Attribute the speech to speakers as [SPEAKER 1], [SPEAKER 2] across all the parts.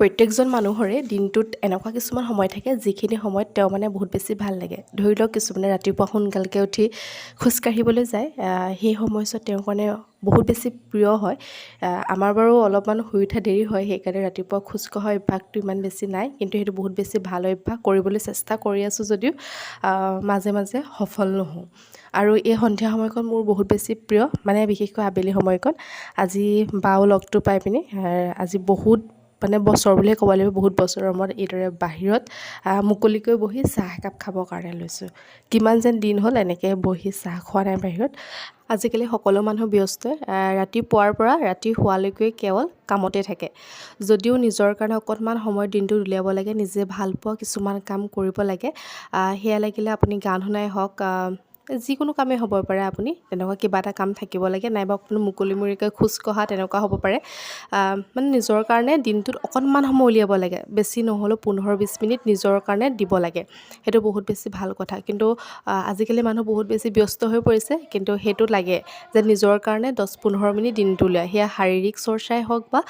[SPEAKER 1] প্ৰত্যেকজন মানুহৰে দিনটোত এনেকুৱা কিছুমান সময় থাকে যিখিনি সময়ত তেওঁ মানে বহুত বেছি ভাল লাগে। ধৰি লওক কিছুমানে ৰাতিপুৱা সোনকালকৈ উঠি খোজকাঢ়িবলৈ যায়, সেই সময়ছোৱাত তেওঁৰ কাৰণে বহুত বেছি প্ৰিয় হয়। আমাৰ বাৰু অলপমান শুই উঠা দেৰি হয়, সেইকাৰণে ৰাতিপুৱা খোজ কঢ়া অভ্যাসটো ইমান বেছি নাই, কিন্তু সেইটো বহুত বেছি ভাল অভ্যাস। কৰিবলৈ চেষ্টা কৰি আছোঁ যদিও মাজে মাজে সফল নহওঁ। আৰু এই সন্ধিয়া সময়কণ মোৰ বহুত বেছি প্ৰিয়, মানে বিশেষকৈ আবেলি সময়কণ। আজি বাও লগটো পাই পিনি আজি বহুত মানে বছৰ বুলিয়ে ক'ব লাগিব, বহুত বছৰৰ মূৰত এইদৰে বাহিৰত মুকলিকৈ বহি চাহ একাপ খাবৰ কাৰণে লৈছোঁ। কিমান যেন দিন হ'ল এনেকৈ বহি চাহ খোৱা নাই বাহিৰত। আজিকালি সকলো মানুহ ব্যস্তই, ৰাতিপুৱাৰ পৰা ৰাতি শোৱালৈকে কেৱল কামতে থাকে। যদিও নিজৰ কাৰণে অকণমান সময় দিনটোত উলিয়াব লাগে, নিজে ভাল পোৱা কিছুমান কাম কৰিব লাগে। সেয়া লাগিলে আপুনি গান শুনাই হওক, যিকোনো কামেই হ'ব পাৰে, আপুনি তেনেকুৱা কিবা এটা কাম থাকিব লাগে, নাইবা আপুনি মুকলিমূৰীয়াকৈ খোজ কঢ়া তেনেকুৱা হ'ব পাৰে। মানে নিজৰ কাৰণে দিনটোত অকণমান সময় উলিয়াব লাগে, বেছি নহ'লেও 15-20 মিনিট নিজৰ কাৰণে দিব লাগে। সেইটো বহুত বেছি ভাল কথা। কিন্তু আজিকালি মানুহ বহুত বেছি ব্যস্ত হৈ পৰিছে, কিন্তু সেইটো লাগে যে নিজৰ কাৰণে 10-15 মিনিট দিনটো উলিয়ায়। সেয়া শাৰীৰিক চৰ্চাই হওক বা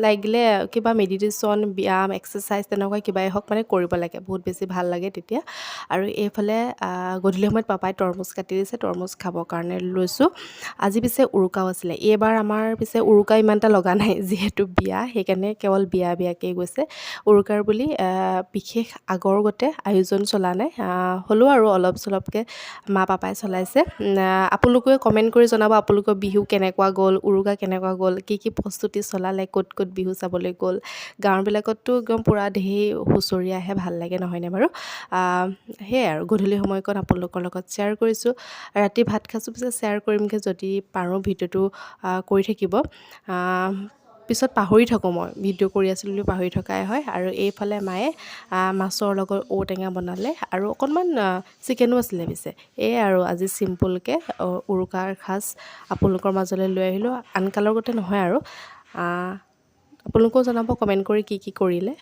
[SPEAKER 1] লাগিলে কিবা মেডিটেশ্যন, ব্যায়াম, এক্সাৰচাইজ তেনেকুৱা কিবাই হওক, মানে কৰিব লাগে। বহুত বেছি ভাল লাগে তেতিয়া। আৰু এইফালে গধূলি সময়ত পাপাই তৰমুজ কাটি দিছে, তৰমুজ খাবৰ কাৰণে লৈছোঁ। আজি পিছে উৰুকাও আছিলে। এইবাৰ আমাৰ পিছে উৰুকা ইমান এটা লগা নাই, যিহেতু বিয়া, সেইকাৰণে কেৱল বিয়াকেই গৈছে। উৰুকাৰ বুলি বিশেষ আগৰগতে আয়োজন চলা নাই, হ'লেও আৰু অলপ চলপকৈ মা পাপাই চলাইছে। আপোনালোকে কমেণ্ট কৰি জনাব আপোনালোকৰ বিহু কেনেকুৱা গ'ল, উৰুকা কেনেকুৱা গ'ল, কি কি প্ৰস্তুতি চলালে, ক'ত ক'ত বিহু চাবলৈ গ'ল। গাঁৱবিলাকততো একদম পূৰা ঢেৰ হুঁচৰি আহে, ভাল লাগে নহয়নে বাৰু। সেয়াই আৰু গধূলি সময়কণ আপোনালোকৰ লগত শ্বেয়াৰ কৰিছোঁ। ৰাতি ভাত খাইছোঁ, পিছত শ্বেয়াৰ কৰিমগৈ যদি পাৰোঁ। ভিডিঅ'টো কৰি থাকিব। পিছত পাহৰি থাকোঁ, মই ভিডিঅ' কৰি আছিলোঁ বুলি পাহৰি থকাই হয়। আৰু এইফালে মায়ে মাছৰ লগত ঔটেঙা বনালে, আৰু অকণমান চিকেনো আছিলে পিছে। এয়াই আৰু আজি চিম্পুলকৈ উৰুকাৰ সাজ আপোনালোকৰ মাজলৈ লৈ আহিলোঁ। আনকালৰ গতে নহয় আৰু। আপোনালোকেও জনাব কমেণ্ট কৰি কি কি কৰিলে।